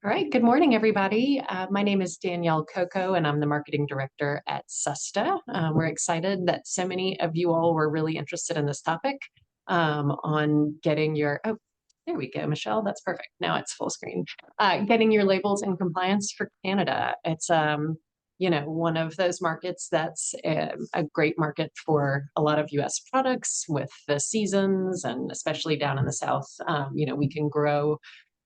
All right, good morning, everybody. My name is Danielle Coco, and I'm the marketing director at SUSTA. We're excited that so many of you all were really interested in this topic on getting your, oh, there we go, Michelle, that's perfect. Now it's full screen. Getting your labels in compliance for Canada. It's, one of those markets that's a great market for a lot of US products with the seasons, and especially down in the South, we can grow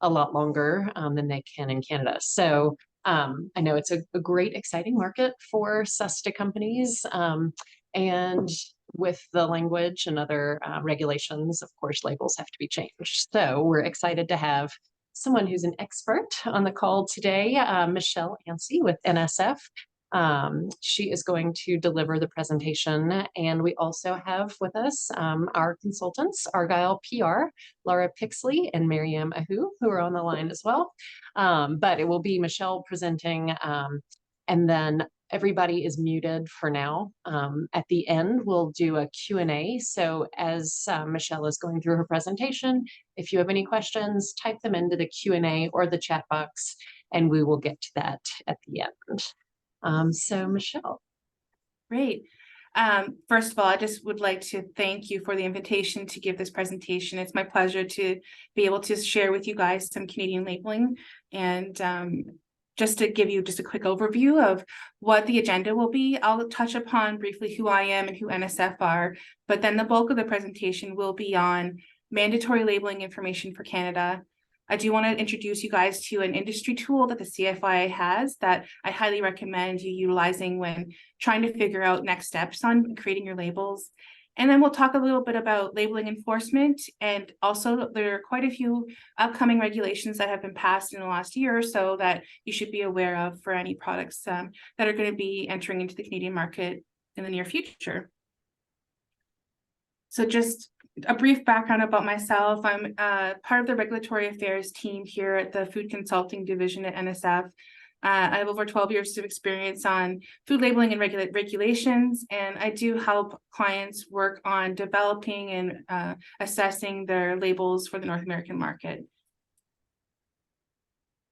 a lot longer than they can in Canada. So I know it's a great, exciting market for SUSTA companies. And with the language and other regulations, of course, labels have to be changed. So we're excited to have someone who's an expert on the call today, Michelle Anstey with NSF. She is going to deliver the presentation, and we also have with us our consultants, Argyle PR, Laura Pixley, and Miriam Ahu, who are on the line as well. But it will be Michelle presenting, and then everybody is muted for now. At the end, we'll do a Q&A. So as Michelle is going through her presentation, if you have any questions, type them into the Q&A or the chat box, and we will get to that at the end. So Michelle. Great. First of all, I just would like to thank you for the invitation to give this presentation. It's my pleasure to be able to share with you guys some Canadian labeling, and just to give you just a quick overview of what the agenda will be. I'll touch upon briefly who I am and who NSF are, but then the bulk of the presentation will be on mandatory labeling information for Canada. I do want to introduce you guys to an industry tool that the CFIA has that I highly recommend you utilizing when trying to figure out next steps on creating your labels. And then we'll talk a little bit about labeling enforcement, and also there are quite a few upcoming regulations that have been passed in the last year or so that you should be aware of for any products that are going to be entering into the Canadian market in the near future. So just a brief background about myself. I'm part of the regulatory affairs team here at the Food Consulting Division at NSF. I have over 12 years of experience on food labeling and regulations, and I do help clients work on developing and assessing their labels for the North American market.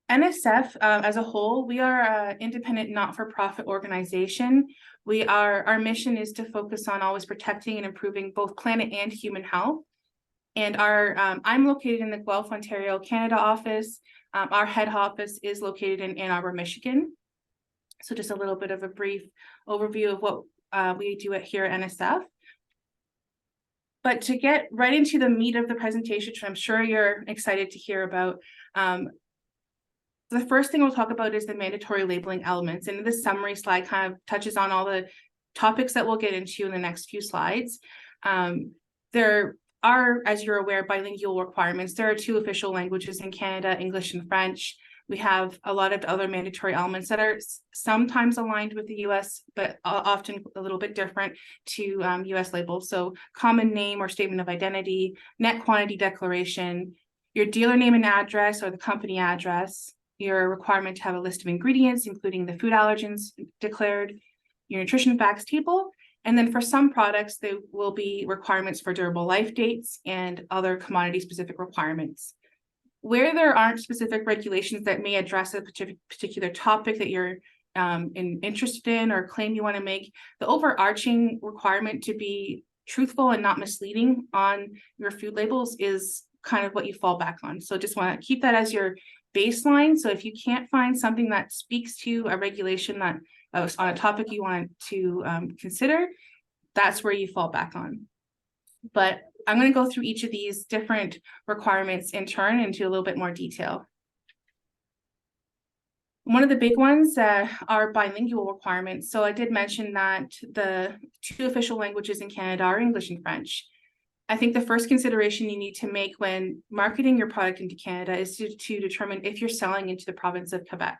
NSF, as a whole, we are an independent, not-for-profit organization. Our mission is to focus on always protecting and improving both planet and human health. And I'm located in the Guelph, Ontario, Canada office. Our head office is located in Ann Arbor, Michigan. So just a little bit of a brief overview of what we do here at NSF. But to get right into the meat of the presentation, which I'm sure you're excited to hear about, the first thing we'll talk about is the mandatory labeling elements. And this summary slide kind of touches on all the topics that we'll get into in the next few slides. There are, as you're aware, bilingual requirements. There are 2 official languages in Canada, English and French. We have a lot of other mandatory elements that are sometimes aligned with the US, but often a little bit different to US labels. So common name or statement of identity, net quantity declaration, your dealer name and address or the company address, your requirement to have a list of ingredients, including the food allergens declared, your nutrition facts table, and then for some products, there will be requirements for durable life dates and other commodity-specific requirements. Where there aren't specific regulations that may address a particular topic that you're interested in or claim you want to make, the overarching requirement to be truthful and not misleading on your food labels is kind of what you fall back on. So just want to keep that as your baseline. So if you can't find something that speaks to a regulation that on a topic you want to consider, that's where you fall back on. But I'm going to go through each of these different requirements in turn into a little bit more detail. One of the big ones are bilingual requirements. So I did mention that the 2 official languages in Canada are English and French. I think the first consideration you need to make when marketing your product into Canada is to determine if you're selling into the province of Quebec.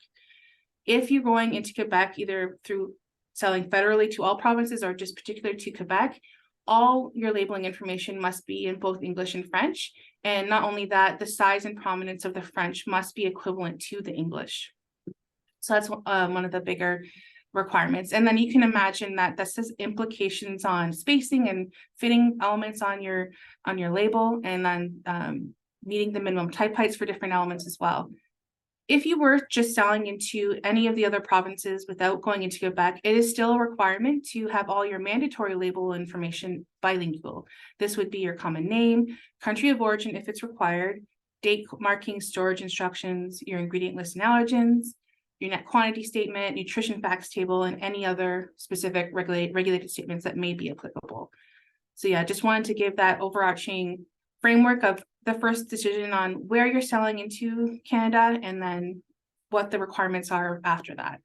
If you're going into Quebec, either through selling federally to all provinces or just particular to Quebec, all your labeling information must be in both English and French. And not only that, the size and prominence of the French must be equivalent to the English. So that's one of the bigger requirements. And then you can imagine that this has implications on spacing and fitting elements on your label, and then meeting the minimum type heights for different elements as well. If you were just selling into any of the other provinces without going into Quebec, it is still a requirement to have all your mandatory label information bilingual. This would be your common name, country of origin if it's required, date marking, storage instructions, your ingredient list and allergens, your net quantity statement, nutrition facts table, and any other specific regulated statements that may be applicable. So yeah, just wanted to give that overarching framework of the first decision on where you're selling into Canada and then what the requirements are after that.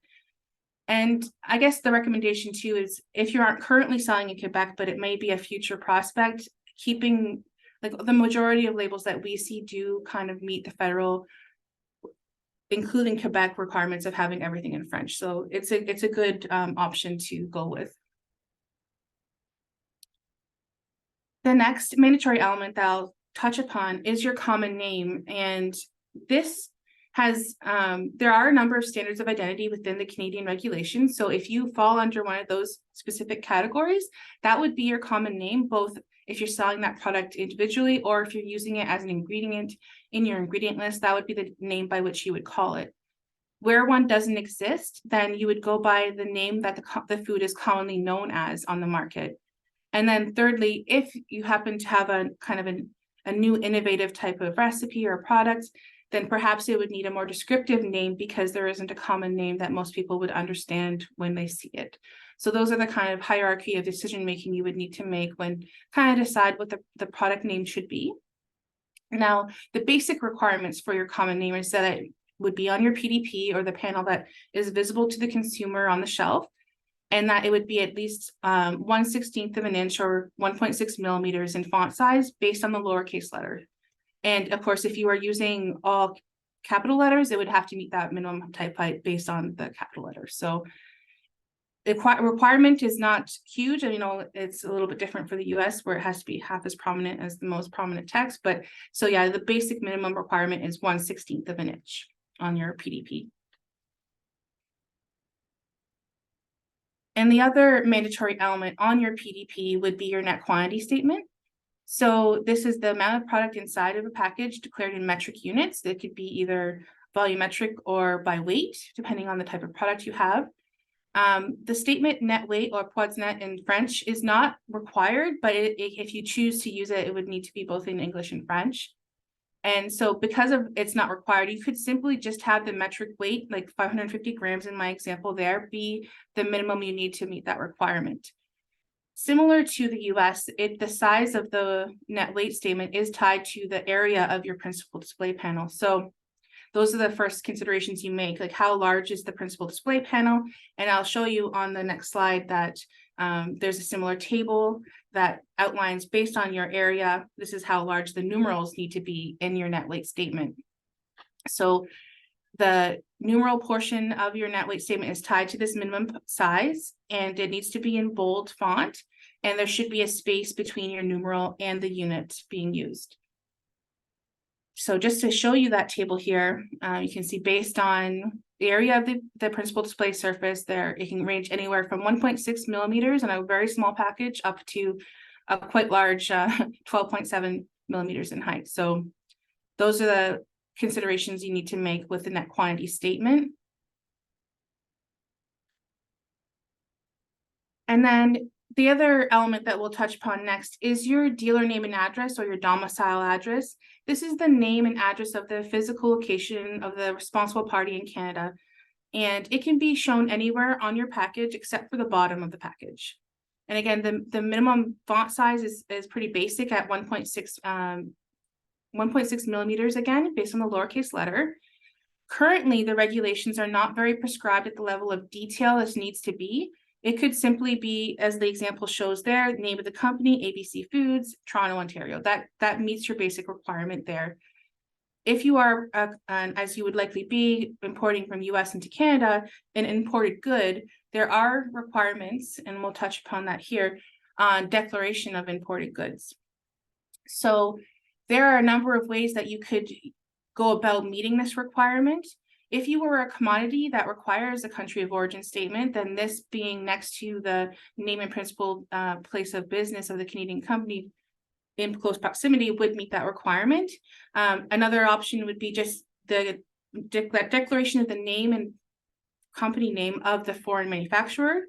And I guess the recommendation too is if you aren't currently selling in Quebec, but it may be a future prospect, keeping like the majority of labels that we see do kind of meet the federal, including Quebec, requirements of having everything in French. So it's a good option to go with. The next mandatory element that I'll touch upon is your common name. And this has, there are a number of standards of identity within the Canadian regulations. So if you fall under one of those specific categories, that would be your common name, both if you're selling that product individually or if you're using it as an ingredient in your ingredient list, that would be the name by which you would call it. Where one doesn't exist, then you would go by the name that the food is commonly known as on the market. And then thirdly, if you happen to have a kind of a new innovative type of recipe or product, then perhaps it would need a more descriptive name because there isn't a common name that most people would understand when they see it. So those are the kind of hierarchy of decision making you would need to make when kind of decide what the product name should be. Now, the basic requirements for your common name is that it would be on your PDP or the panel that is visible to the consumer on the shelf, and that it would be at least 1/16 of an inch or 1.6 millimeters in font size based on the lowercase letter. And of course, if you are using all capital letters, it would have to meet that minimum type height based on the capital letters. So the requirement is not huge. And, you know, it's a little bit different for the US where it has to be half as prominent as the most prominent text. But so yeah, the basic minimum requirement is 1/16 of an inch on your PDP. And the other mandatory element on your PDP would be your net quantity statement. So this is the amount of product inside of a package declared in metric units. That could be either volumetric or by weight, depending on the type of product you have. The statement net weight or poids net in French is not required, but if you choose to use it, it would need to be both in English and French. And so because of it's not required, you could simply just have the metric weight, like 550 grams in my example there, be the minimum you need to meet that requirement. Similar to the US, the size of the net weight statement is tied to the area of your principal display panel. So those are the first considerations you make, like how large is the principal display panel? And I'll show you on the next slide that there's a similar table that outlines based on your area, this is how large the numerals need to be in your net weight statement. So the numeral portion of your net weight statement is tied to this minimum size, and it needs to be in bold font, and there should be a space between your numeral and the unit being used. So just to show you that table here, you can see based on the area of the principal display surface there, it can range anywhere from 1.6 millimeters in a very small package up to a quite large 12.7 millimeters in height. So those are the considerations you need to make with the net quantity statement. And then the other element that we'll touch upon next is your dealer name and address or your domicile address. This is the name and address of the physical location of the responsible party in Canada. And it can be shown anywhere on your package except for the bottom of the package. And again, the minimum font size is pretty basic at 1.6 millimeters again, based on the lowercase letter. Currently, the regulations are not very prescribed at the level of detail as needs to be. It could simply be, as the example shows there, the name of the company, ABC Foods, Toronto, Ontario. That meets your basic requirement there. If you are, as you would likely be, importing from US into Canada, an imported good, there are requirements, and we'll touch upon that here, on declaration of imported goods. So there are a number of ways that you could go about meeting this requirement. If you were a commodity that requires a country of origin statement, then this being next to the name and principal place of business of the Canadian company in close proximity would meet that requirement. Another option would be just the declaration of the name and company name of the foreign manufacturer.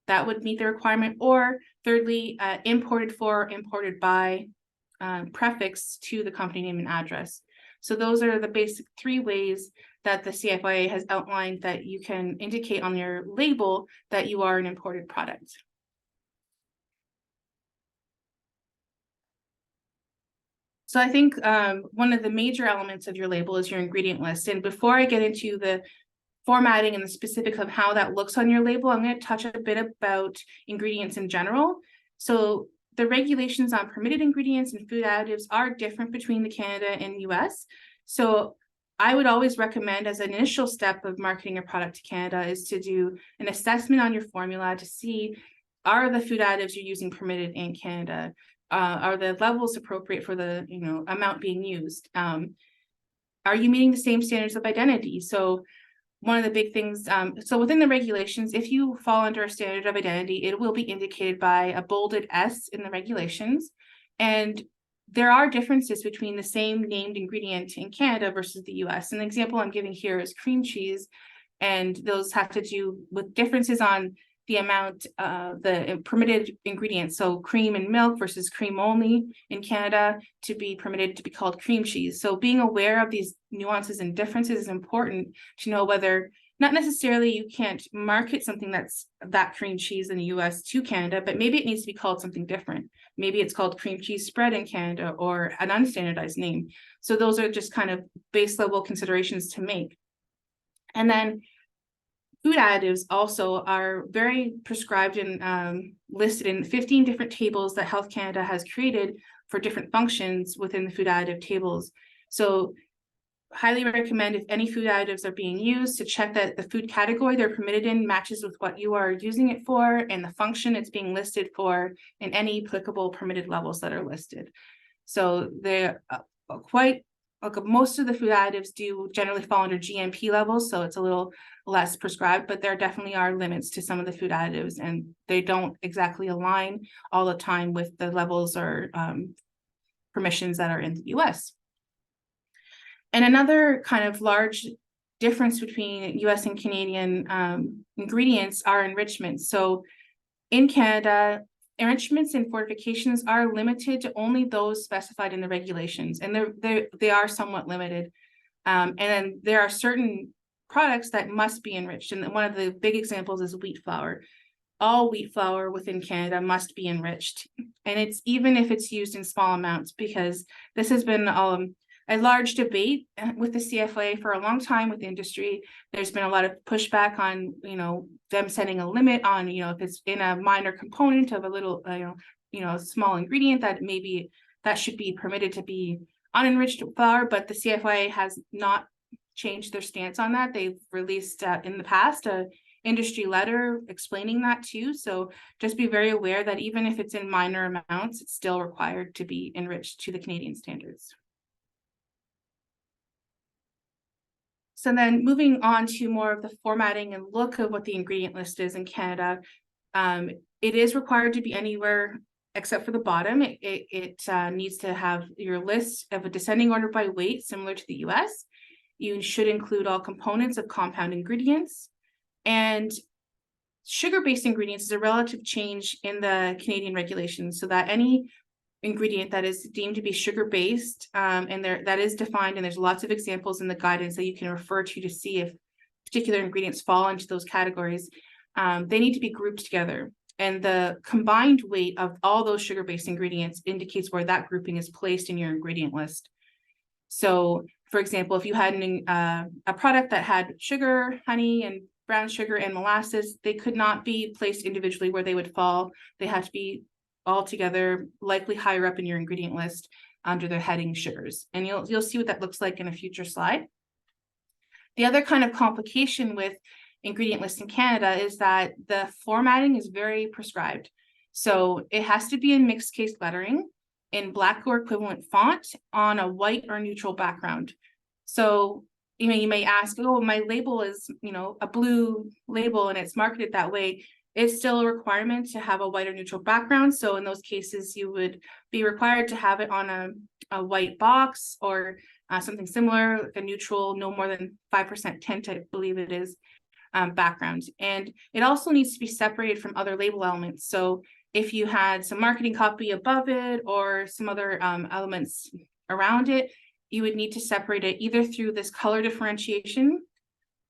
That would meet the requirement. Or thirdly, imported for, imported by prefix to the company name and address. So those are the basic 3 ways that the CFIA has outlined that you can indicate on your label that you are an imported product. So I think one of the major elements of your label is your ingredient list. And before I get into the formatting and the specifics of how that looks on your label, I'm going to touch a bit about ingredients in general. So the regulations on permitted ingredients and food additives are different between the Canada and US. So I would always recommend, as an initial step of marketing a product to Canada, is to do an assessment on your formula to see, are the food additives you're using permitted in Canada? Are the levels appropriate for the amount being used? Are you meeting the same standards of identity? So one of the big things, so within the regulations, if you fall under a standard of identity, it will be indicated by a bolded S in the regulations. And there are differences between the same named ingredient in Canada versus the US. An example I'm giving here is cream cheese, and those have to do with differences on the amount, the permitted ingredients. So cream and milk versus cream only in Canada to be permitted to be called cream cheese. So being aware of these nuances and differences is important to know whether, not necessarily you can't market something that's that cream cheese in the US to Canada, but maybe it needs to be called something different. Maybe it's called cream cheese spread in Canada or an unstandardized name. So those are just kind of base level considerations to make. And then food additives also are very prescribed and listed in 15 different tables that Health Canada has created for different functions within the food additive tables. So highly recommend, if any food additives are being used, to check that the food category they're permitted in matches with what you are using it for and the function it's being listed for and any applicable permitted levels that are listed. So they're quite, like most of the food additives do generally fall under GMP levels, so it's a little less prescribed, but there definitely are limits to some of the food additives, and they don't exactly align all the time with the levels or permissions that are in the US. And another kind of large difference between US and Canadian ingredients are enrichments. So in Canada, enrichments and fortifications are limited to only those specified in the regulations, and they are somewhat limited. And then there are certain products that must be enriched, and one of the big examples is wheat flour. All wheat flour within Canada must be enriched, and it's even if it's used in small amounts, because this has been a large debate with the CFIA for a long time with the industry. There's been a lot of pushback on, them setting a limit on, if it's in a minor component of a little, small ingredient, that maybe that should be permitted to be unenriched flour, but the CFIA has not changed their stance on that. They've released in the past a industry letter explaining that too. So just be very aware that even if it's in minor amounts, it's still required to be enriched to the Canadian standards. So then moving on to more of the formatting and look of what the ingredient list is in Canada, it is required to be anywhere except for the bottom. It needs to have your list of a descending order by weight, similar to the US. You should include all components of compound ingredients. And sugar-based ingredients is a relative change in the Canadian regulations, so that any ingredient that is deemed to be sugar-based, and that is defined, and there's lots of examples in the guidance that you can refer to see if particular ingredients fall into those categories. They need to be grouped together, and the combined weight of all those sugar-based ingredients indicates where that grouping is placed in your ingredient list. So, for example, if you had a product that had sugar, honey, and brown sugar and molasses, they could not be placed individually where they would fall. They have to be all together, likely higher up in your ingredient list under the heading sugars. And you'll see what that looks like in a future slide. The other kind of complication with ingredient list in Canada is that the formatting is very prescribed. So it has to be in mixed case lettering in black or equivalent font on a white or neutral background. So you may ask, oh, my label is a blue label and it's marketed that way. It's still a requirement to have a white or neutral background. So in those cases, you would be required to have it on a white box, or something similar, like a neutral, no more than 5% tint, I believe it is, background. And it also needs to be separated from other label elements. So if you had some marketing copy above it or some other elements around it, you would need to separate it either through this color differentiation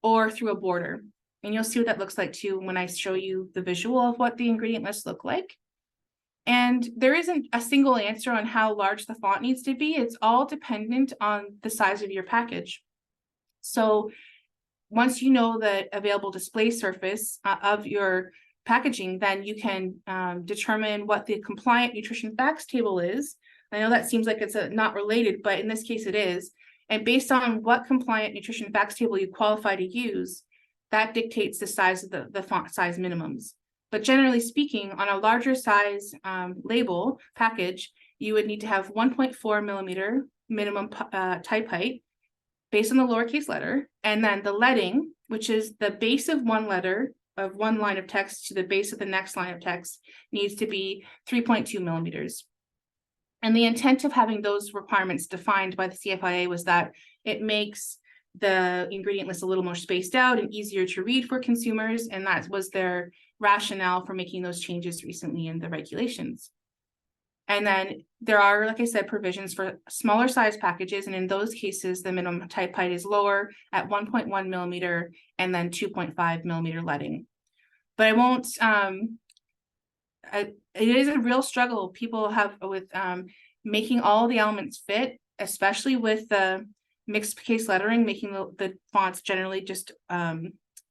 or through a border. And you'll see what that looks like too when I show you the visual of what the ingredient lists look like. And there isn't a single answer on how large the font needs to be. It's all dependent on the size of your package. So once you know the available display surface of your packaging, then you can determine what the compliant nutrition facts table is. I know that seems like it's not related, but in this case it is. And based on what compliant nutrition facts table you qualify to use, that dictates the size of the font size minimums. But generally speaking, on a larger size label package, you would need to have 1.4 millimeter minimum type height based on the lowercase letter, and then the leading, which is the base of one letter of one line of text to the base of the next line of text, needs to be 3.2 millimeters. And the intent of having those requirements defined by the CFIA was that it makes the ingredient list a little more spaced out and easier to read for consumers, and that was their rationale for making those changes recently in the regulations. And then there are, like I said, provisions for smaller size packages, and in those cases, the minimum type height is lower at 1.1 millimeter and then 2.5 millimeter leading. But I won't, it is a real struggle people have with making all the elements fit, especially with the mixed case lettering, making the fonts generally just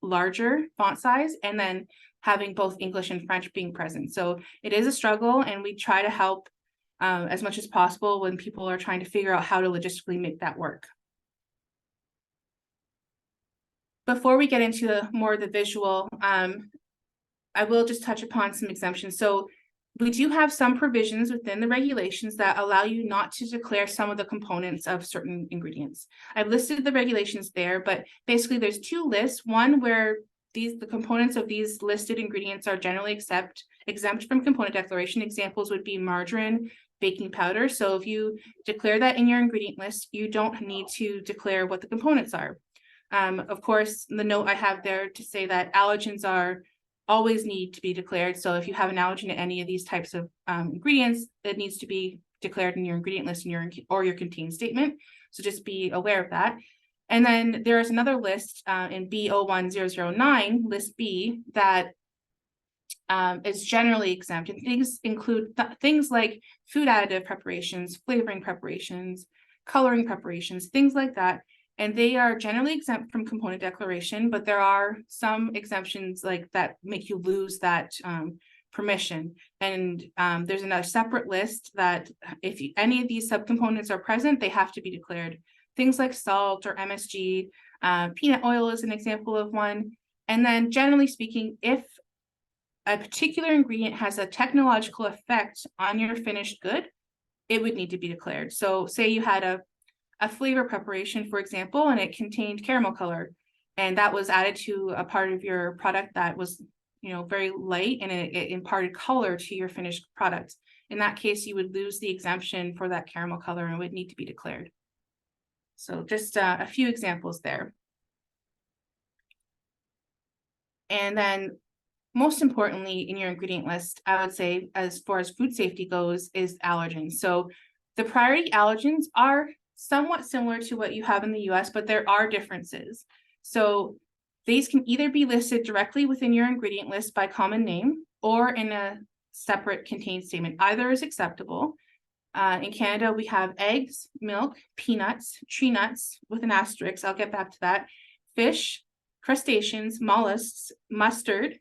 larger font size, and then having both English and French being present. So it is a struggle, and we try to help as much as possible when people are trying to figure out how to logistically make that work. Before we get into more of the visual, I will just touch upon some exemptions. So we do have some provisions within the regulations that allow you not to declare some of the components of certain ingredients. I've listed the regulations there, but basically there's two lists, one where the components of these listed ingredients are generally exempt from component declaration. Examples would be margarine, baking powder. So if you declare that in your ingredient list, you don't need to declare what the components are. Of course, the note I have there to say that allergens always need to be declared. So if you have an allergen to any of these types of ingredients, it needs to be declared in your ingredient list or your contain statement. So just be aware of that. And then there is another list in B01009, list B, that is generally exempt. And things include things like food additive preparations, flavoring preparations, coloring preparations, things like that. And they are generally exempt from component declaration, but there are some exemptions like that make you lose that permission. And there's another separate list that if any of these subcomponents are present, they have to be declared. Things like salt or M.Sc, peanut oil is an example of one. And then generally speaking, if a particular ingredient has a technological effect on your finished good, it would need to be declared. So say you had a flavor preparation, for example, and it contained caramel color, and that was added to a part of your product that was, very light, and it imparted color to your finished product. In that case, you would lose the exemption for that caramel color and would need to be declared. So just a few examples there. And then most importantly in your ingredient list, I would say as far as food safety goes, is allergens. So the priority allergens are somewhat similar to what you have in the US, but there are differences. So these can either be listed directly within your ingredient list by common name or in a separate contain statement. Either is acceptable. In Canada, we have eggs, milk, peanuts, tree nuts with an asterisk. I'll get back to that. Fish, crustaceans, mollusks, mustard,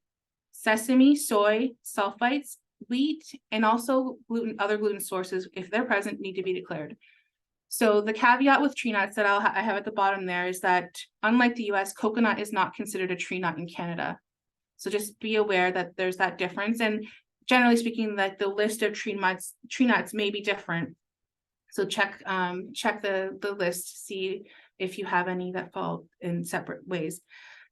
sesame, soy, sulfites, wheat, and also other gluten sources, if they're present, need to be declared. So the caveat with tree nuts that I have at the bottom there is that unlike the US, coconut is not considered a tree nut in Canada. So just be aware that there's that difference. And generally speaking, that the list of tree nuts may be different. So check the list, see if you have any that fall in separate ways.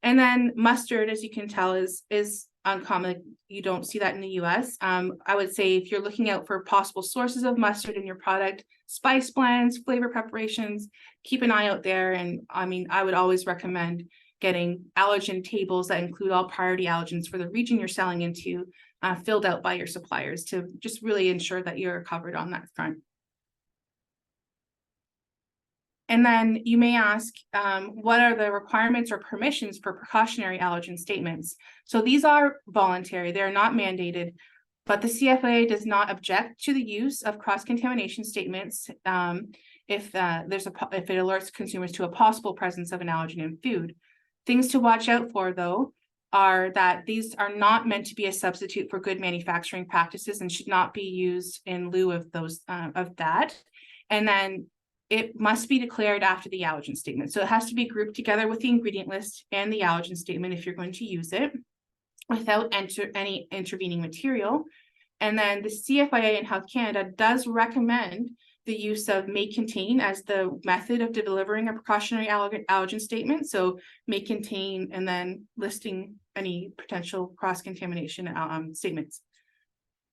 And then mustard, as you can tell, is uncommon. You don't see that in the US. I would say if you're looking out for possible sources of mustard in your product, spice blends, flavor preparations, keep an eye out there. And I mean, I would always recommend getting allergen tables that include all priority allergens for the region you're selling into, filled out by your suppliers to just really ensure that you're covered on that front. And then you may ask, what are the requirements or permissions for precautionary allergen statements? So these are voluntary, they're not mandated, but the CFIA does not object to the use of cross-contamination statements if it alerts consumers to a possible presence of an allergen in food. Things to watch out for, though, are that these are not meant to be a substitute for good manufacturing practices and should not be used in lieu of those of that. And then it must be declared after the allergen statement. So it has to be grouped together with the ingredient list and the allergen statement if you're going to use it without any intervening material. And then the CFIA and Health Canada does recommend the use of may contain as the method of delivering a precautionary allergen statement. So may contain and then listing any potential cross-contamination statements.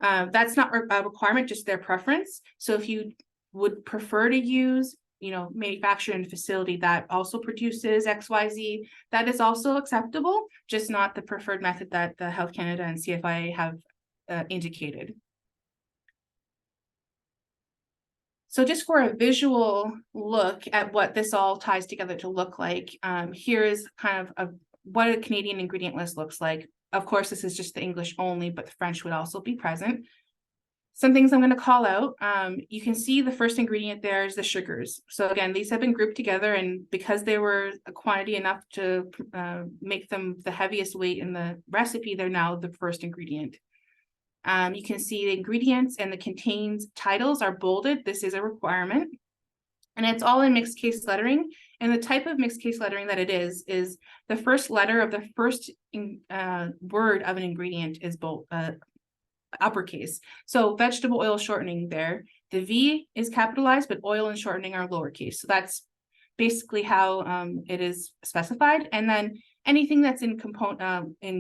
That's not a requirement, just their preference. So if you would prefer to use, manufacturing facility that also produces XYZ, that is also acceptable, just not the preferred method that the Health Canada and CFIA have indicated. So just for a visual look at what this all ties together to look like, here is kind of what a Canadian ingredient list looks like. Of course, this is just the English only, but the French would also be present. Some things I'm going to call out. You can see the first ingredient there is the sugars. So again, these have been grouped together, and because they were a quantity enough to make them the heaviest weight in the recipe, they're now the first ingredient. You can see the ingredients and the contains titles are bolded. This is a requirement. And it's all in mixed case lettering. And the type of mixed case lettering that it is the first letter of the first word of an ingredient is bold, uppercase. So vegetable oil shortening there. The V is capitalized, but oil and shortening are lowercase. So that's basically how it is specified. And then anything that's in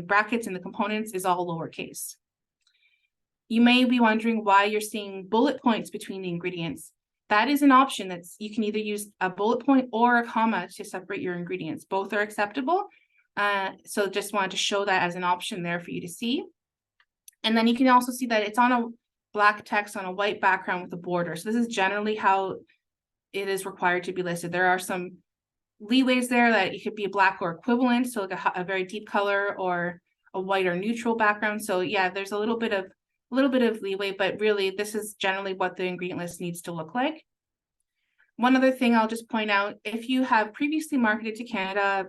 brackets in the components is all lowercase. You may be wondering why you're seeing bullet points between the ingredients. That is an option. You can either use a bullet point or a comma to separate your ingredients. Both are acceptable. So just wanted to show that as an option there for you to see. And then you can also see that it's on a black text on a white background with a border. So this is generally how it is required to be listed. There are some leeways there that it could be a black or equivalent, so like a very deep color, or a white or neutral background. So yeah, there's a little bit of leeway, but really this is generally what the ingredient list needs to look like. One other thing I'll just point out, if you have previously marketed to Canada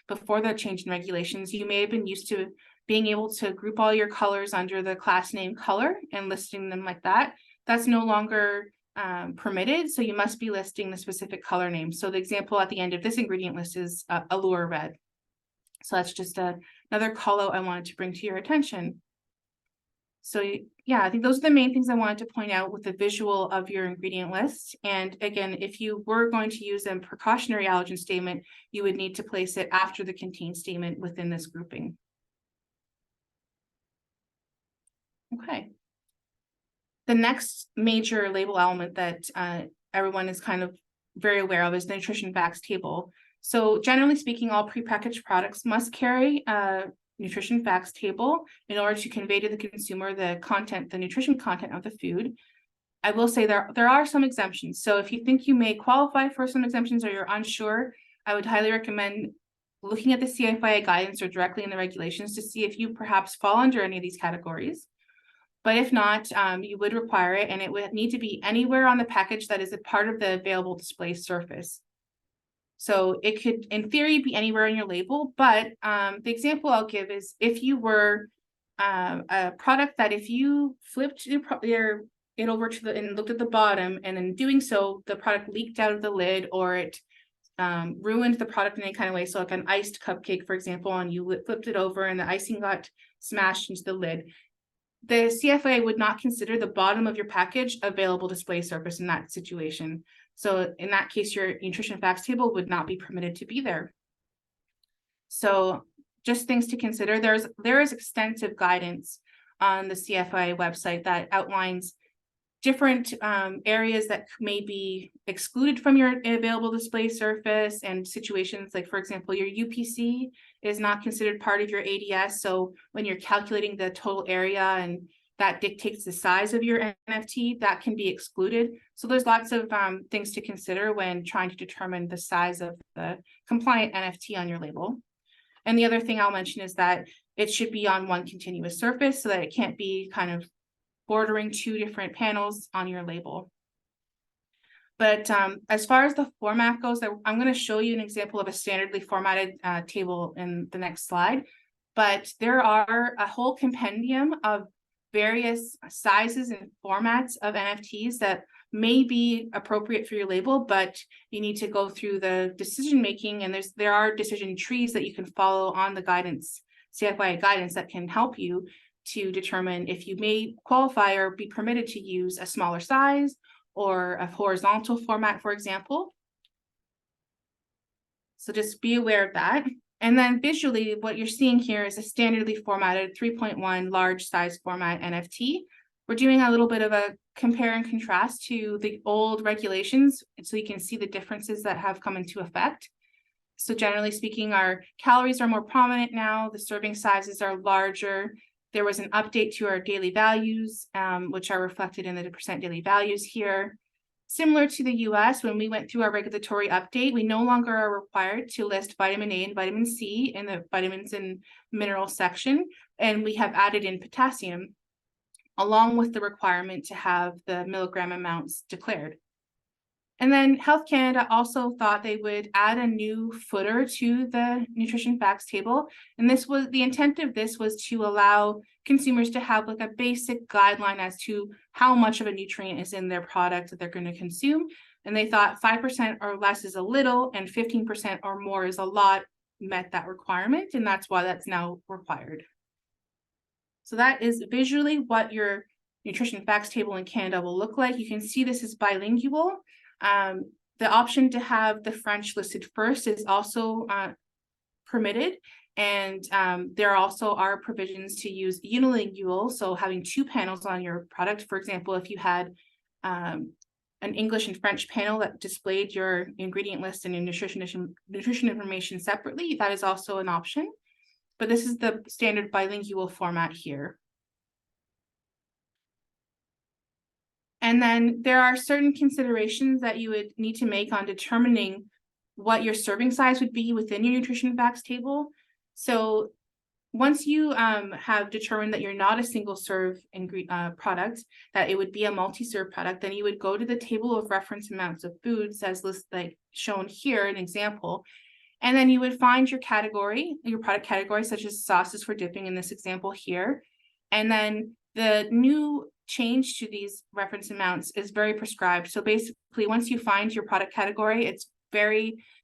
before the change in regulations, you may have been used to being able to group all your colors under the class name color and listing them like that. That's no longer permitted, so you must be listing the specific color name. So the example at the end of this ingredient list is Allure Red. So that's just another call out I wanted to bring to your attention. So yeah, I think those are the main things I wanted to point out with the visual of your ingredient list. And again, if you were going to use a precautionary allergen statement, you would need to place it after the contain statement within this grouping. Okay. The next major label element that everyone is kind of very aware of is the nutrition facts table. So generally speaking, all prepackaged products must carry a nutrition facts table in order to convey to the consumer the nutrition content of the food. I will say there are some exemptions. So if you think you may qualify for some exemptions or you're unsure, I would highly recommend looking at the CFIA guidance or directly in the regulations to see if you perhaps fall under any of these categories. But if not, you would require it, and it would need to be anywhere on the package that is a part of the available display surface. So it could, in theory, be anywhere on your label, but the example I'll give is if you were a product that if you flipped it over to and looked at the bottom, and in doing so, the product leaked out of the lid, or it ruined the product in any kind of way. So like an iced cupcake, for example, and you flipped it over and the icing got smashed into the lid. The CFIA would not consider the bottom of your package available display surface in that situation. So in that case, your nutrition facts table would not be permitted to be there. So just things to consider. There is extensive guidance on the CFIA website that outlines different areas that may be excluded from your available display surface, and situations like, for example, your UPC is not considered part of your ADS. So when you're calculating the total area and that dictates the size of your NFT, that can be excluded. So there's lots of things to consider when trying to determine the size of the compliant NFT on your label. And the other thing I'll mention is that it should be on one continuous surface so that it can't be kind of bordering two different panels on your label. But as far as the format goes, I'm going to show you an example of a standardly formatted table in the next slide. But there are a whole compendium of various sizes and formats of NFTs that may be appropriate for your label, but you need to go through the decision making, and there are decision trees that you can follow on the guidance, CFIA guidance, that can help you to determine if you may qualify or be permitted to use a smaller size or a horizontal format, for example. So just be aware of that. And then visually, what you're seeing here is a standardly formatted 3.1 large size format NFT. We're doing a little bit of a compare and contrast to the old regulations, so you can see the differences that have come into effect. So generally speaking, our calories are more prominent now, the serving sizes are larger. There was an update to our daily values, which are reflected in the percent daily values here. Similar to the US, when we went through our regulatory update, we no longer are required to list vitamin A and vitamin C in the vitamins and minerals section, and we have added in potassium, along with the requirement to have the milligram amounts declared. And then Health Canada also thought they would add a new footer to the nutrition facts table. And the intent of this was to allow consumers to have like a basic guideline as to how much of a nutrient is in their product that they're going to consume. And they thought 5% or less is a little and 15% or more is a lot, met that requirement. And that's why that's now required. So that is visually what your nutrition facts table in Canada will look like. You can see this is bilingual. The option to have the French listed first is also permitted, and there also are provisions to use unilingual, so having two panels on your product. For example, if you had an English and French panel that displayed your ingredient list and your nutrition information separately, that is also an option. But this is the standard bilingual format here. And then there are certain considerations that you would need to make on determining what your serving size would be within your nutrition facts table. So once you have determined that you're not a single serve product, that it would be a multi-serve product, then you would go to the table of reference amounts of foods as like shown here, an example. And then you would find your category, your product category, such as sauces for dipping in this example here. And then the new change to these reference amounts is very prescribed. So basically, once you find your product category,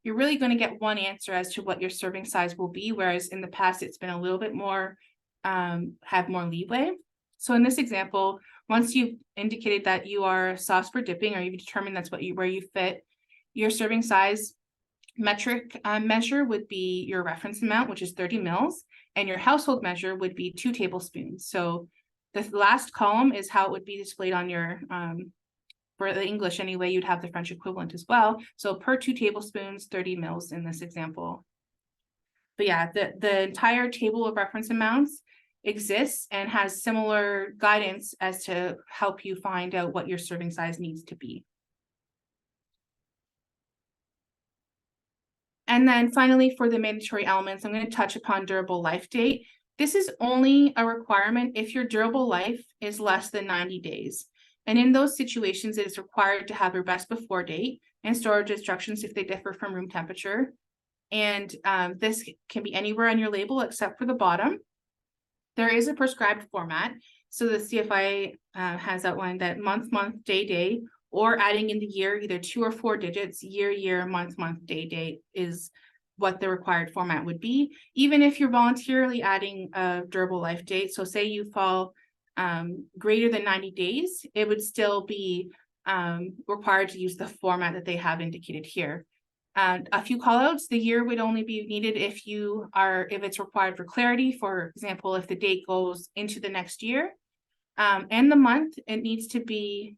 you're really going to get one answer as to what your serving size will be, whereas in the past, it's been a little bit more, have more leeway. So in this example, once you've indicated that you are sauce for dipping, or you've determined that's where you fit, your serving size metric measure would be your reference amount, which is 30 mils, and your household measure would be 2 tablespoons. So the last column is how it would be displayed on your, for the English anyway, you'd have the French equivalent as well. So per 2 tablespoons, 30 mils in this example. But yeah, the entire table of reference amounts exists and has similar guidance as to help you find out what your serving size needs to be. And then finally, for the mandatory elements, I'm going to touch upon durable life date. This is only a requirement if your durable life is less than 90 days. And in those situations, it is required to have your best before date and storage instructions if they differ from room temperature. And this can be anywhere on your label except for the bottom. There is a prescribed format. So the CFIA has outlined that month, day, or adding in the year, either 2 or 4 digits, year, month, day is what the required format would be, even if you're voluntarily adding a durable life date. So say you fall greater than 90 days, it would still be required to use the format that they have indicated here. A few callouts: the year would only be needed if it's required for clarity. For example, if the date goes into the next year, and the month, it needs to be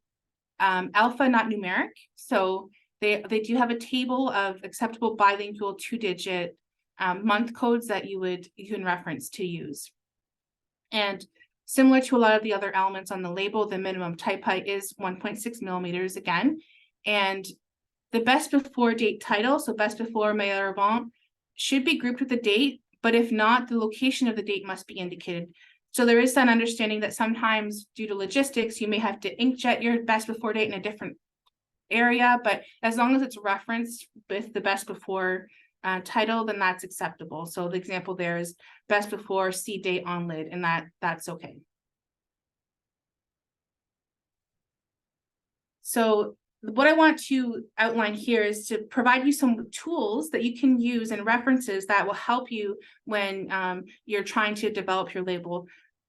alpha, not numeric. So they do have a table of acceptable bilingual 2-digit month codes that you can reference to use. And similar to a lot of the other elements on the label, the minimum type height is 1.6 millimeters again. And the best before date title, so best before meilleur avant, should be grouped with the date, but if not, the location of the date must be indicated. So there is that understanding that sometimes due to logistics, you may have to inkjet your best before date in a different area, but as long as it's referenced with the best before title, then that's acceptable. So the example there is best before C date on lid, and that's okay. So what I want to outline here is to provide you some tools that you can use and references that will help you when you're trying to develop your label.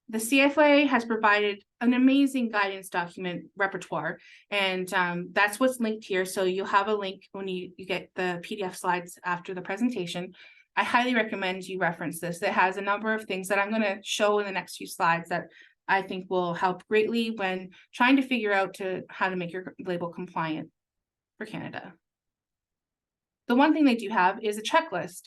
The CFIA has provided an amazing guidance document repertoire, and that's what's linked here. So you'll have a link when you get the PDF slides after the presentation. I highly recommend you reference this. It has a number of things that I'm going to show in the next few slides that I think will help greatly when trying to figure out how to make your label compliant for Canada. The one thing they do have is a checklist.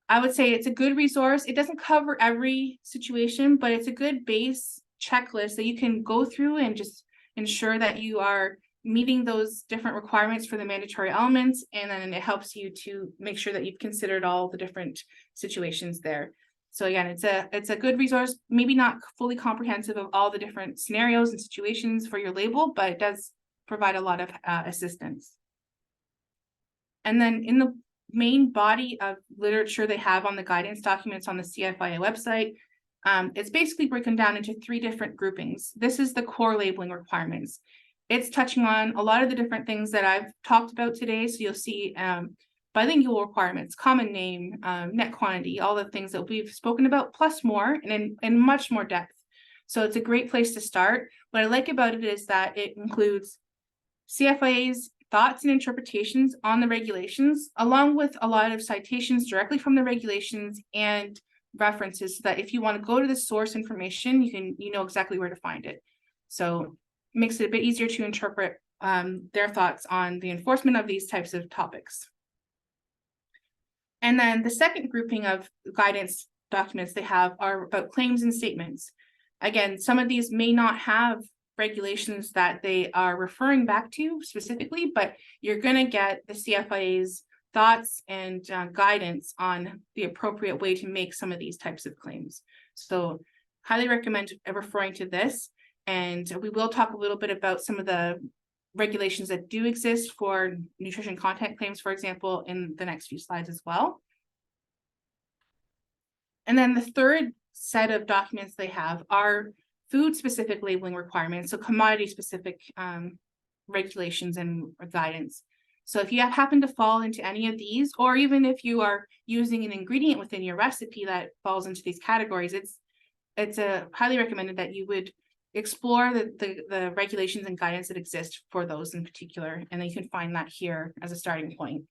I would say it's a good resource. It doesn't cover every situation, but it's a good base checklist that you can go through and just ensure that you are meeting those different requirements for the mandatory elements. And then it helps you to make sure that you've considered all the different situations there. So again, it's a good resource, maybe not fully comprehensive of all the different scenarios and situations for your label, but it does provide a lot of assistance. And then in the main body of literature they have on the guidance documents on the CFIA website, it's basically broken down into 3 different groupings. This is the core labeling requirements. It's touching on a lot of the different things that I've talked about today. So you'll see bilingual requirements, common name, net quantity, all the things that we've spoken about, plus more, and in much more depth. So it's a great place to start. What I like about it is that it includes CFIA's thoughts and interpretations on the regulations, along with a lot of citations directly from the regulations and references, so that if you want to go to the source information, you know exactly where to find it. So it makes it a bit easier to interpret their thoughts on the enforcement of these types of topics. And then the second grouping of guidance documents they have are about claims and statements. Again, some of these may not have regulations that they are referring back to specifically, but you're going to get the CFIA's thoughts and guidance on the appropriate way to make some of these types of claims. So highly recommend referring to this. And we will talk a little bit about some of the regulations that do exist for nutrition content claims, for example, in the next few slides as well. And then the third set of documents they have are food-specific labeling requirements, so commodity-specific regulations and guidance. So if you happen to fall into any of these, or even if you are using an ingredient within your recipe that falls into these categories, it's highly recommended that you would explore the regulations and guidance that exist for those in particular, and then you can find that here as a starting point.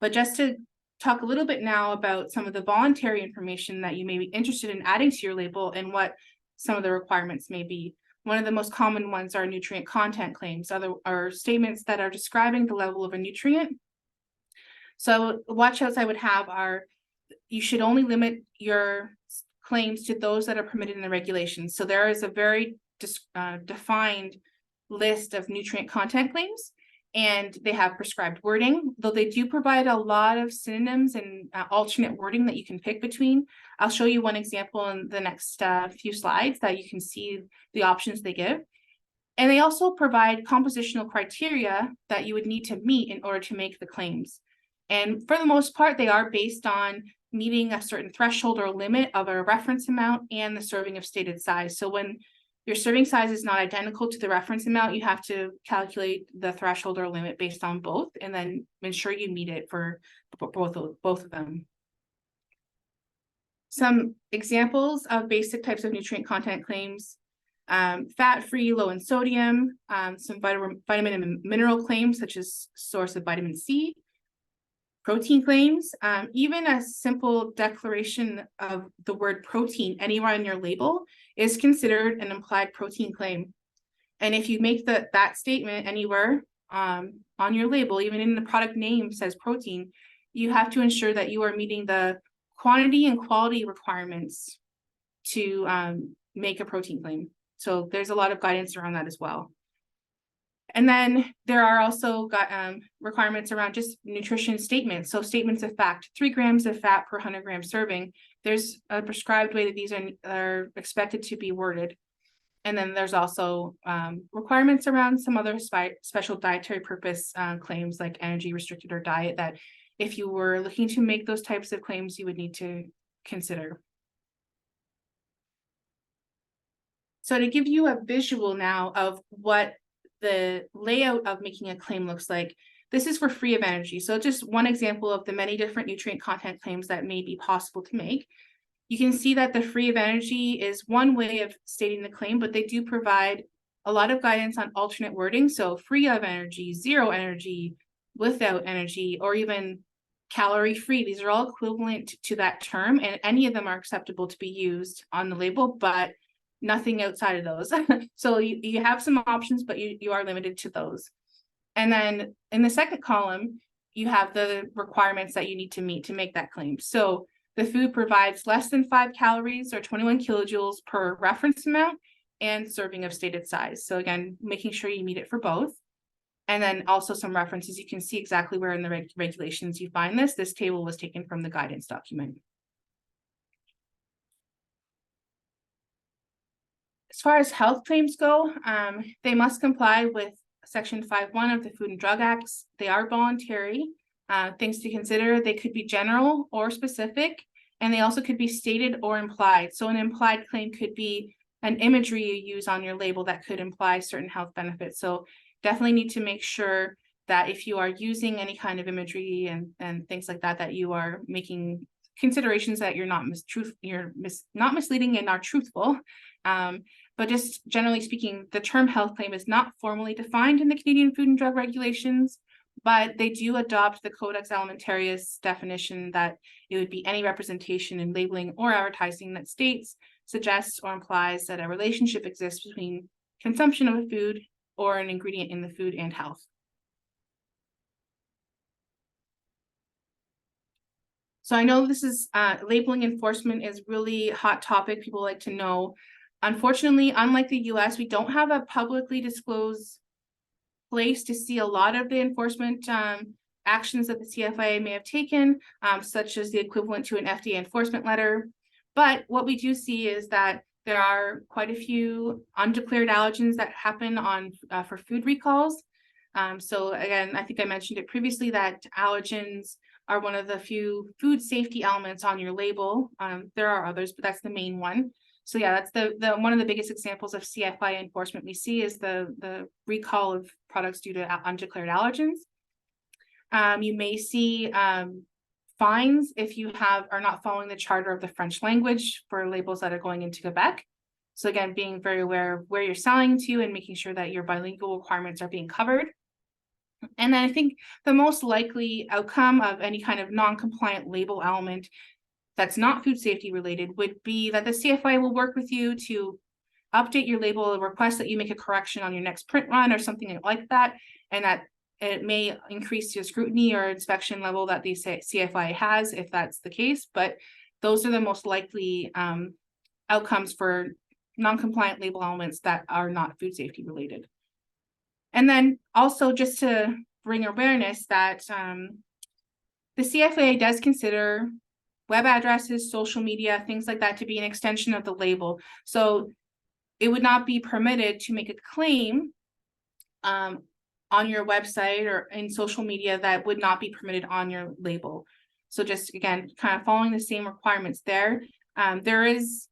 But just to talk a little bit now about some of the voluntary information that you may be interested in adding to your label and what some of the requirements may be. One of the most common ones are nutrient content claims, are statements that are describing the level of a nutrient. So watch-outs I would have are, you should only limit your claims to those that are permitted in the regulations. So there is a very defined list of nutrient content claims, and they have prescribed wording, though they do provide a lot of synonyms and alternate wording that you can pick between. I'll show you one example in the next few slides that you can see the options they give. And they also provide compositional criteria that you would need to meet in order to make the claims. And for the most part, they are based on meeting a certain threshold or limit of a reference amount and the serving of stated size. So when your serving size is not identical to the reference amount, you have to calculate the threshold or limit based on both, and then ensure you meet it for both of them. Some examples of basic types of nutrient content claims. Fat-free, low in sodium, some vitamin and mineral claims such as source of vitamin C, protein claims, even a simple declaration of the word protein anywhere on your label is considered an implied protein claim. And if you make that statement anywhere on your label, even in the product name says protein, you have to ensure that you are meeting the quantity and quality requirements to make a protein claim. So there's a lot of guidance around that as well. And then there are also requirements around just nutrition statements. So statements of fact, 3 grams of fat per 100 gram serving. There's a prescribed way that these are expected to be worded. And then there's also requirements around some other special dietary purpose claims like energy restricted or diet that if you were looking to make those types of claims, you would need to consider. So to give you a visual now of what the layout of making a claim looks like, this is for free of energy. So just one example of the many different nutrient content claims that may be possible to make. You can see that the free of energy is one way of stating the claim, but they do provide a lot of guidance on alternate wording. So free of energy, zero energy, without energy, or even calorie free. These are all equivalent to that term, and any of them are acceptable to be used on the label, but nothing outside of those. So you have some options, but you are limited to those. And then in the second column, you have the requirements that you need to meet to make that claim. So the food provides less than 5 calories or 21 kilojoules per reference amount and serving of stated size. So again, making sure you meet it for both. And then also some references. You can see exactly where in the regulations you find this. This table was taken from the guidance document. As far as health claims go, they must comply with Section 5.1 of the Food and Drug Acts. They are voluntary. Things to consider, they could be general or specific, and they also could be stated or implied. So an implied claim could be an imagery you use on your label that could imply certain health benefits. So definitely need to make sure that if you are using any kind of imagery and things like that, that you are making considerations that you're not not misleading and are truthful. But just generally speaking, the term health claim is not formally defined in the Canadian Food and Drug Regulations, but they do adopt the Codex Alimentarius definition that it would be any representation in labeling or advertising that states, suggests, or implies that a relationship exists between consumption of a food or an ingredient in the food and health. So I know this is labeling enforcement is really a hot topic. People like to know. Unfortunately, unlike the US, we don't have a publicly disclosed place to see a lot of the enforcement actions that the CFIA may have taken, such as the equivalent to an FDA enforcement letter. But what we do see is that there are quite a few undeclared allergens that happen for food recalls. So again, I think I mentioned it previously that allergens are one of the few food safety elements on your label. There are others, but that's the main one. So yeah, that's the one of the biggest examples of CFIA enforcement we see is the recall of products due to undeclared allergens. You may see fines if you are not following the charter of the French language for labels that are going into Quebec. So again, being very aware of where you're selling to and making sure that your bilingual requirements are being covered. And then I think the most likely outcome of any kind of non-compliant label element that's not food safety related would be that the CFIA will work with you to update your label, request that you make a correction on your next print run or something like that, and that it may increase your scrutiny or inspection level that the CFIA has if that's the case. But those are the most likely outcomes for non-compliant label elements that are not food safety related. And then also just to bring awareness that the CFIA does consider web addresses, social media, things like that to be an extension of the label. So it would not be permitted to make a claim on your website or in social media that would not be permitted on your label. So just again, kind of following the same requirements there. There is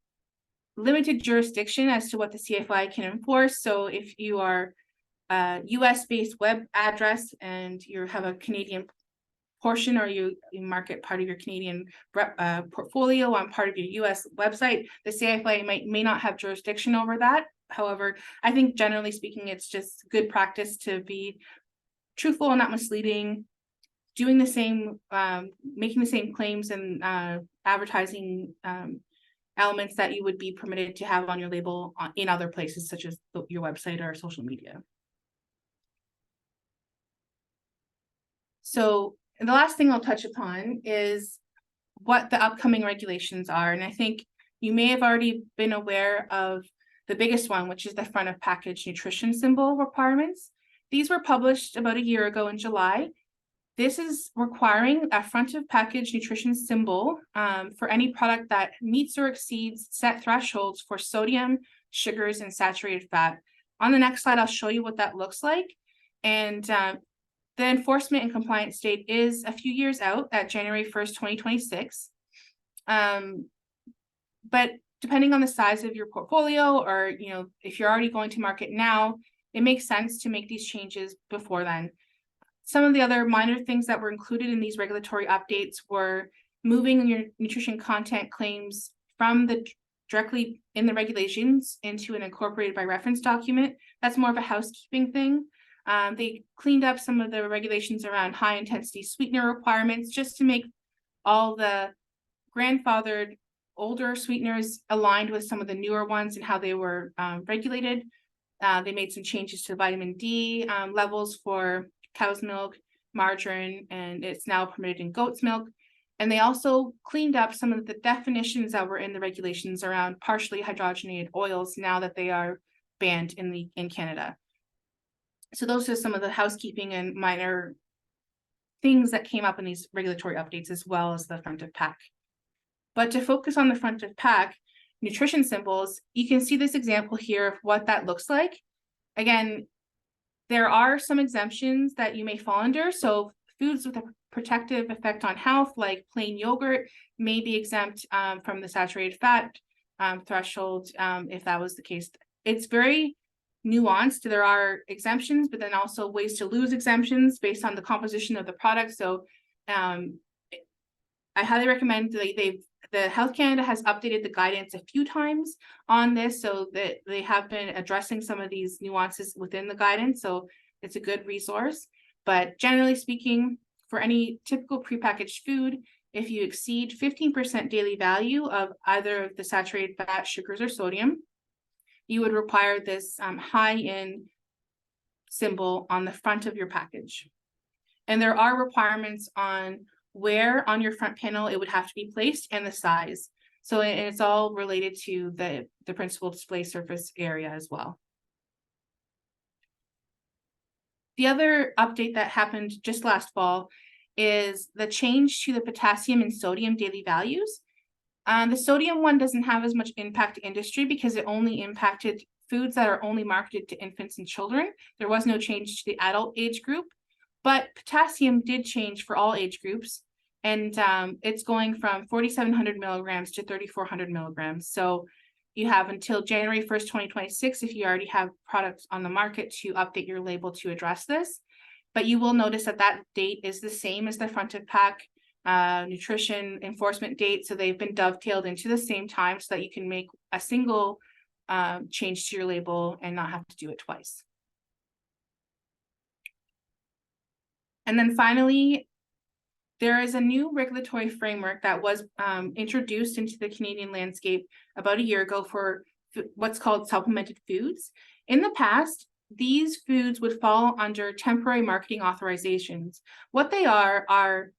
limited jurisdiction as to what the CFI can enforce. So if you are a US-based web address and you have a Canadian portion or you market part of your Canadian portfolio on part of your US website, the CFIA may not have jurisdiction over that. However, I think generally speaking, it's just good practice to be truthful and not misleading, doing the same, making the same claims and advertising elements that you would be permitted to have on your label in other places, such as your website or social media. So the last thing I'll touch upon is what the upcoming regulations are. And I think you may have already been aware of the biggest one, which is the front of package nutrition symbol requirements. These were published about a year ago in July. This is requiring a front of package nutrition symbol for any product that meets or exceeds set thresholds for sodium, sugars, and saturated fat. On the next slide, I'll show you what that looks like. And the enforcement and compliance date is a few years out at January 1st, 2026. But depending on the size of your portfolio, or if you're already going to market now, it makes sense to make these changes before then. Some of the other minor things that were included in these regulatory updates were moving your nutrition content claims from directly in the regulations into an incorporated by reference document. That's more of a housekeeping thing. They cleaned up some of the regulations around high intensity sweetener requirements just to make all the grandfathered older sweeteners aligned with some of the newer ones and how they were regulated. They made some changes to vitamin D levels for cow's milk, margarine, and it's now permitted in goat's milk. And they also cleaned up some of the definitions that were in the regulations around partially hydrogenated oils now that they are banned in Canada. So those are some of the housekeeping and minor things that came up in these regulatory updates, as well as the front of pack. But to focus on the front of pack nutrition symbols, you can see this example here of what that looks like. Again, there are some exemptions that you may fall under. So foods with a protective effect on health, like plain yogurt, may be exempt from the saturated fat threshold, if that was the case. It's very nuanced. There are exemptions, but then also ways to lose exemptions based on the composition of the product. So I highly recommend the Health Canada has updated the guidance a few times on this, so that they have been addressing some of these nuances within the guidance. So it's a good resource. But generally speaking, for any typical prepackaged food, if you exceed 15% daily value of either of the saturated fat, sugars, or sodium, you would require this high in symbol on the front of your package. And there are requirements on where on your front panel it would have to be placed and the size. So it's all related to the principal display surface area as well. The other update that happened just last fall is the change to the potassium and sodium daily values. The sodium one doesn't have as much impact to industry because it only impacted foods that are only marketed to infants and children. There was no change to the adult age group, but potassium did change for all age groups. And it's going from 4,700 milligrams to 3,400 milligrams. So you have until January 1st, 2026, if you already have products on the market, to update your label to address this. But you will notice that that date is the same as the front of pack nutrition enforcement date. So they've been dovetailed into the same time so that you can make a single change to your label and not have to do it twice. And then finally, there is a new regulatory framework that was introduced into the Canadian landscape about a year ago for what's called supplemented foods. In the past, these foods would fall under temporary marketing authorizations. What they are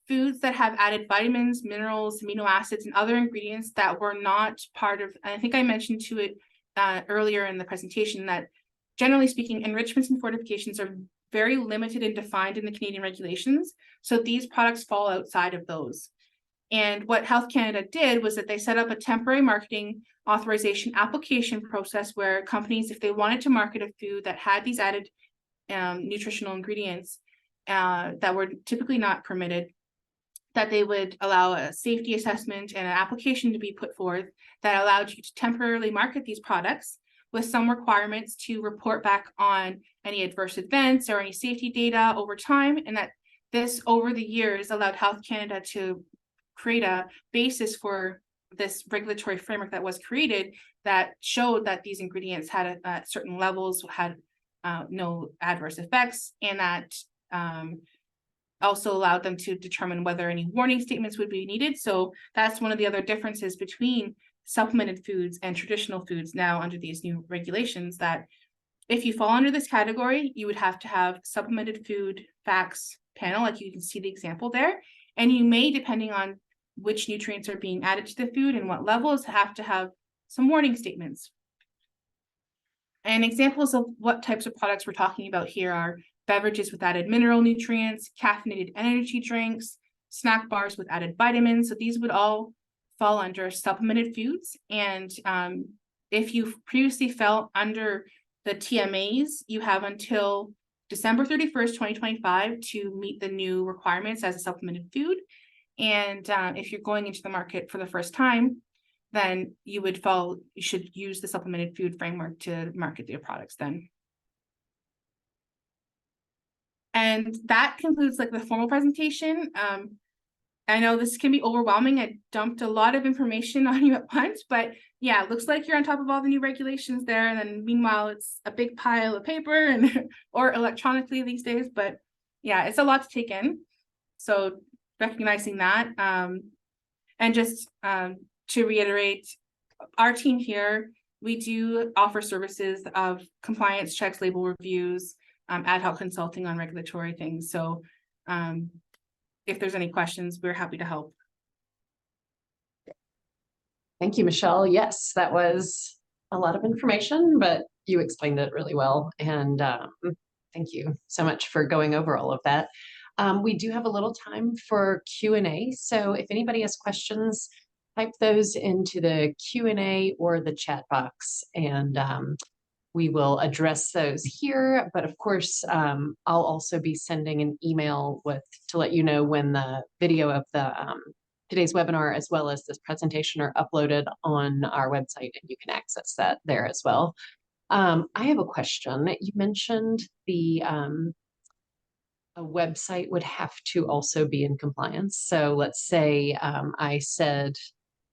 foods that have added vitamins, minerals, amino acids, and other ingredients that were not part of, I think I mentioned to it earlier in the presentation, that generally speaking, enrichments and fortifications are very limited and defined in the Canadian regulations. So these products fall outside of those. And what Health Canada did was that they set up a temporary marketing authorization application process where companies, if they wanted to market a food that had these added nutritional ingredients that were typically not permitted, that they would allow a safety assessment and an application to be put forth that allowed you to temporarily market these products with some requirements to report back on any adverse events or any safety data over time. And that this, over the years, allowed Health Canada to create a basis for this regulatory framework that was created that showed that these ingredients had certain levels, had no adverse effects, and that also allowed them to determine whether any warning statements would be needed. So that's one of the other differences between supplemented foods and traditional foods now under these new regulations, that if you fall under this category, you would have to have supplemented food facts panel, like you can see the example there. And you may, depending on which nutrients are being added to the food and what levels, have to have some warning statements. And examples of what types of products we're talking about here are beverages with added mineral nutrients, caffeinated energy drinks, snack bars with added vitamins. So these would all fall under supplemented foods. And if you previously fell under the TMAs, you have until December 31st, 2025 to meet the new requirements as a supplemented food. And if you're going into the market for the first time, then you should use the supplemented food framework to market your products then. And that concludes like the formal presentation. I know this can be overwhelming. I dumped a lot of information on you at once, but yeah, it looks like you're on top of all the new regulations there. And then meanwhile, it's a big pile of paper and or electronically these days, but yeah, it's a lot to take in. So recognizing that, and just to reiterate, our team here, we do offer services of compliance checks, label reviews, ad hoc consulting on regulatory things. So if there's any questions, we're happy to help. Thank you, Michelle. Yes, that was a lot of information, but you explained it really well. And thank you so much for going over all of that. We do have a little time for Q&A. So if anybody has questions, type those into the Q&A or the chat box, and we will address those here. But of course, I'll also be sending an email to let you know when the video of the today's webinar as well as this presentation are uploaded on our website, and you can access that there as well. I have a question. You mentioned a website would have to also be in compliance. So let's say I said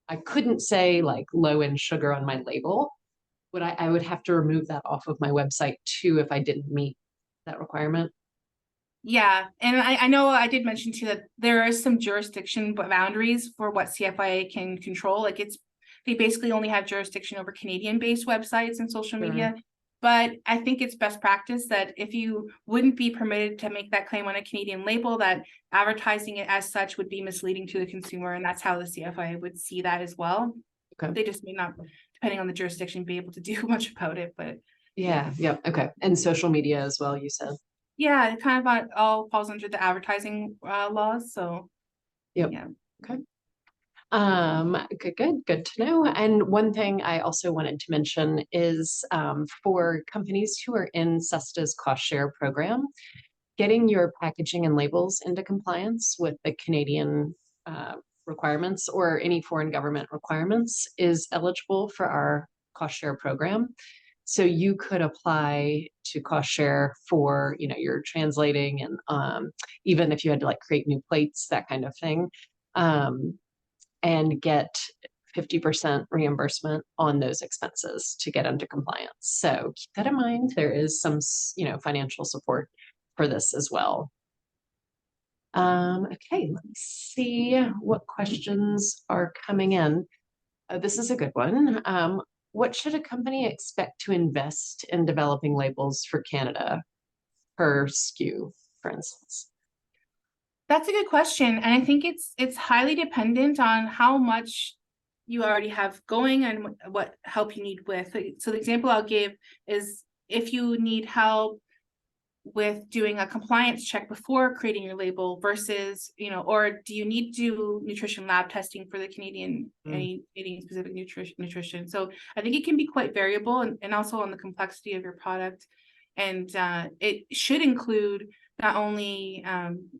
I couldn't say like low in sugar on my label. I would have to remove that off of my website too if I didn't meet that requirement? Yeah, and I know I did mention too that there are some jurisdiction boundaries for what CFIA can control. Like they basically only have jurisdiction over Canadian-based websites and social media. But I think it's best practice that if you wouldn't be permitted to make that claim on a Canadian label, that advertising it as such would be misleading to the consumer, and that's how the CFIA would see that as well. Okay. They just may not, depending on the jurisdiction, be able to do much about it. But yeah, okay. And social media as well, you said. Yeah, it kind of all falls under the advertising laws. So yeah. Okay. Good to know. And one thing I also wanted to mention is for companies who are in SESTA's cost share program, getting your packaging and labels into compliance with the Canadian requirements or any foreign government requirements is eligible for our cost share program. So you could apply to cost share for, your translating and even if you had to like create new plates, that kind of thing. And get 50% reimbursement on those expenses to get into compliance. So keep that in mind. There is some, financial support for this as well. Okay, let me see what questions are coming in. This is a good one. What should a company expect to invest in developing labels for Canada per SKU, for instance? That's a good question. And I think it's highly dependent on how much you already have going and what help you need with. So the example I'll give is if you need help with doing a compliance check before creating your label versus, or do you need to do nutrition lab testing for the Canadian, any specific nutrition. So I think it can be quite variable and also on the complexity of your product. And it should include not only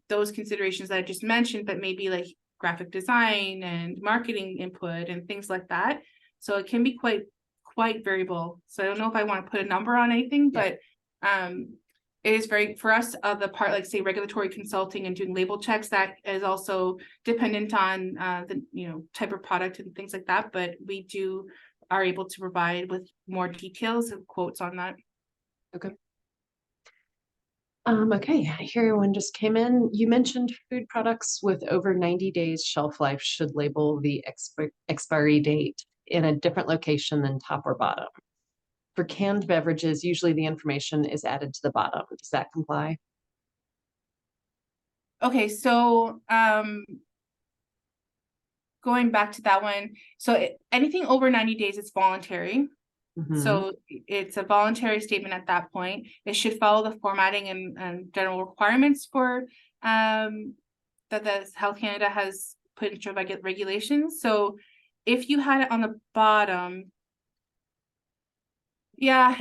those considerations that I just mentioned, but maybe like graphic design and marketing input and things like that. So it can be quite variable. So I don't know if I want to put a number on anything, but it is very, for us, the part like say regulatory consulting and doing label checks, that is also dependent on the type of product and things like that. But we do are able to provide with more details and quotes on that. Okay. Okay, here one just came in. You mentioned food products with over 90 days shelf life should label the expiry date in a different location than top or bottom. For canned beverages, usually the information is added to the bottom. Does that comply? Okay, so going back to that one, so anything over 90 days is voluntary. So it's a voluntary statement at that point. It should follow the formatting and general requirements for that the Health Canada has put into regulations. So if you had it on the bottom, yeah,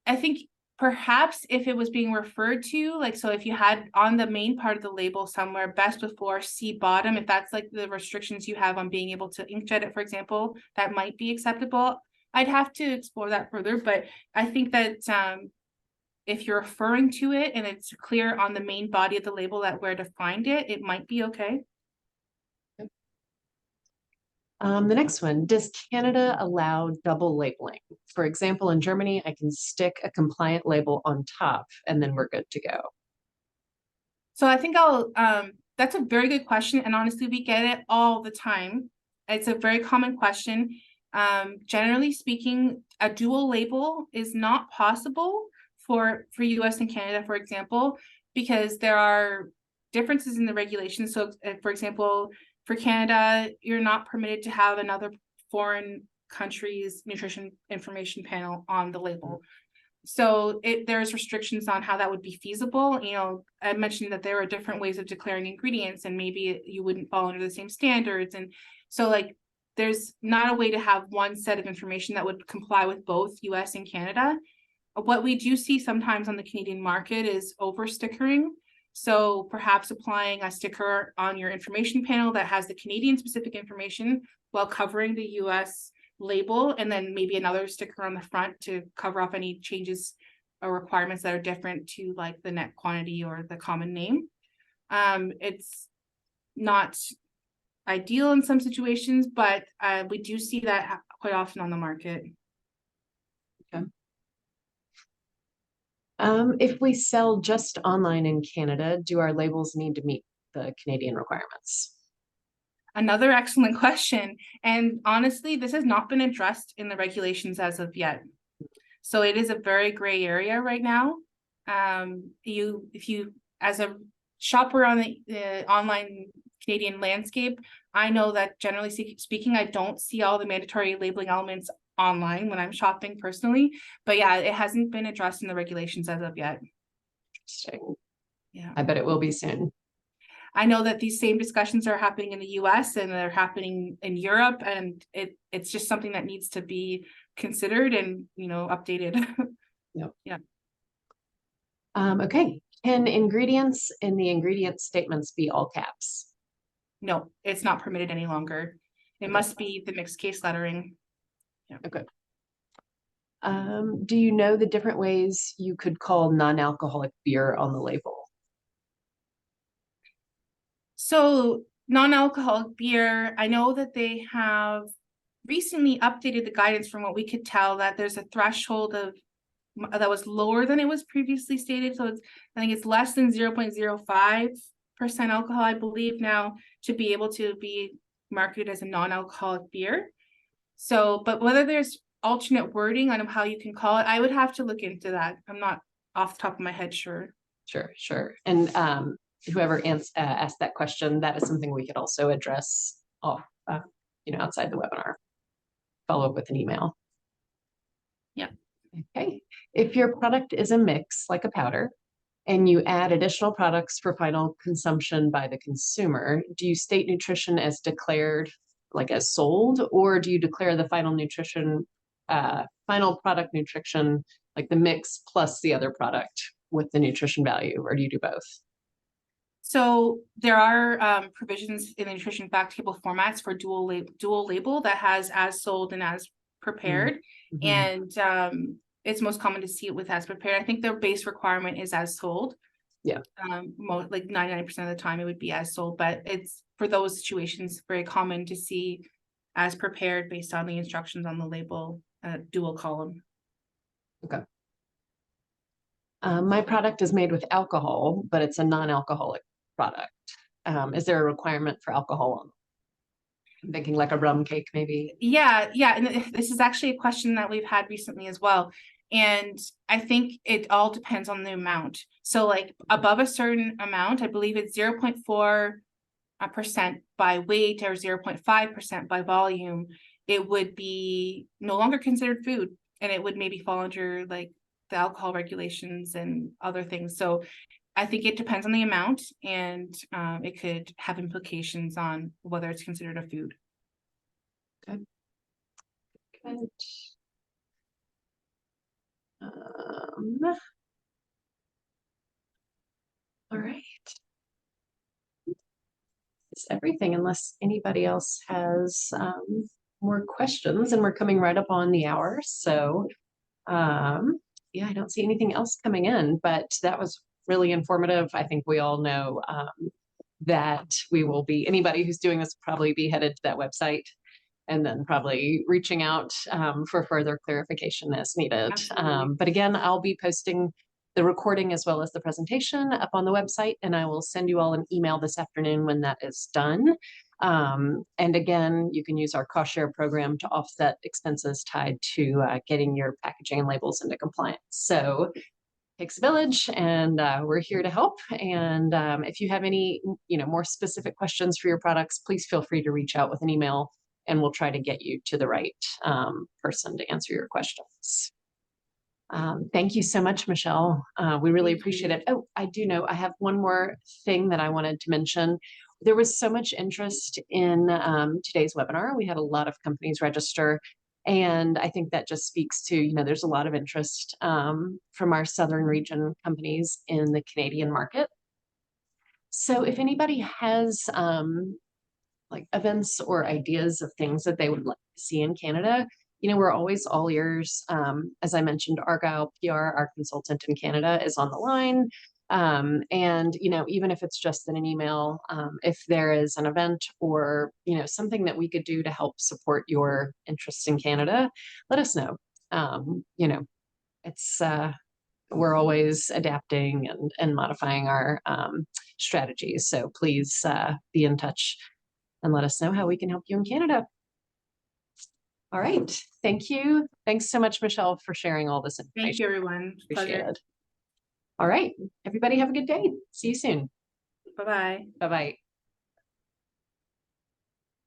I think perhaps if it was being referred to, like, so if you had on the main part of the label somewhere, best before, see bottom, if that's like the restrictions you have on being able to inkjet it, for example, that might be acceptable. I'd have to explore that further, but I think that if you're referring to it and it's clear on the main body of the label that where to find it, it might be okay. The next one, does Canada allow double labeling? For example, in Germany, I can stick a compliant label on top and then we're good to go. So I think that's a very good question. And honestly, we get it all the time. It's a very common question. Generally speaking, a dual label is not possible for US and Canada, for example, because there are differences in the regulations. So for example, for Canada, you're not permitted to have another foreign country's nutrition information panel on the label. So there's restrictions on how that would be feasible. You know, I mentioned that there are different ways of declaring ingredients and maybe you wouldn't fall under the same standards. And so like, there's not a way to have one set of information that would comply with both US and Canada. What we do see sometimes on the Canadian market is over stickering. So perhaps applying a sticker on your information panel that has the Canadian specific information while covering the US label, and then maybe another sticker on the front to cover off any changes or requirements that are different to like the net quantity or the common name. It's not ideal in some situations, but we do see that quite often on the market. Okay. If we sell just online in Canada, do our labels need to meet the Canadian requirements? Another excellent question. And honestly, this has not been addressed in the regulations as of yet. So it is a very gray area right now. If you, as a shopper on the online Canadian landscape, I know that generally speaking, I don't see all the mandatory labeling elements online when I'm shopping personally, but yeah, it hasn't been addressed in the regulations as of yet. Interesting. Yeah, I bet it will be soon. I know that these same discussions are happening in the US and they're happening in Europe, and it's just something that needs to be considered and, you know, updated. Yep. Yeah. Okay. Can ingredients in the ingredient statements be all caps? No, it's not permitted any longer. It must be the mixed case lettering. Yeah. Okay. Do you know the different ways you could call non-alcoholic beer on the label? So non-alcoholic beer, I know that they have recently updated the guidance from what we could tell that there's a threshold of that was lower than it was previously stated. So I think it's less than 0.05% alcohol, I believe now, to be able to be marketed as a non-alcoholic beer. So, but whether there's alternate wording on how you can call it, I would have to look into that. I'm not off the top of my head sure. Sure. And whoever asked that question, that is something we could also address outside the webinar. Follow up with an email. Yeah. Okay. If your product is a mix, like a powder, and you add additional products for final consumption by the consumer, do you state nutrition as declared, like as sold, or do you declare the final nutrition, final product nutrition, like the mix plus the other product with the nutrition value, or do you do both? So there are provisions in the nutrition fact table formats for dual label that has as sold and as prepared. Mm-hmm. And it's most common to see it with as prepared. I think their base requirement is as sold. Yeah. Like 99% of the time it would be as sold, but it's for those situations very common to see as prepared based on the instructions on the label, dual column. Okay. My product is made with alcohol, but it's a non-alcoholic product. Is there a requirement for alcohol on it? I'm thinking like a rum cake, maybe. Yeah, and this is actually a question that we've had recently as well. And I think it all depends on the amount. So like above a certain amount, I believe it's 0.4% by weight or 0.5% by volume, it would be no longer considered food, and it would maybe fall under like the alcohol regulations and other things. So I think it depends on the amount, and it could have implications on whether it's considered a food. Good. Good. All right. It's everything, unless anybody else has more questions, and we're coming right up on the hour. So yeah, I don't see anything else coming in, but that was really informative. I think we all know that we will be, anybody who's doing this will probably be headed to that website and then probably reaching out for further clarification as needed. But again, I'll be posting the recording as well as the presentation up on the website, and I will send you all an email this afternoon when that is done. And again, you can use our cost share program to offset expenses tied to getting your packaging and labels into compliance. So it takes a village, and we're here to help. And if you have any, more specific questions for your products, please feel free to reach out with an email, and we'll try to get you to the right person to answer your questions. Thank you so much, Michelle. We really appreciate it. Oh, I do know I have one more thing that I wanted to mention. There was so much interest in today's webinar. We had a lot of companies register, and I think that just speaks to, there's a lot of interest from our Southern region companies in the Canadian market. So if anybody has like events or ideas of things that they would like to see in Canada, we're always all ears. As I mentioned, Argyle PR, our consultant in Canada, is on the line. And, even if it's just in an email, if there is an event or, something that we could do to help support your interests in Canada, let us know. It's, we're always adapting and modifying our strategies. So please be in touch and let us know how we can help you in Canada. All right. Thank you. Thanks so much, Michelle, for sharing all this information. Thank you, everyone. Appreciate it. All right. Everybody have a good day. See you soon. Bye-bye. Bye-bye.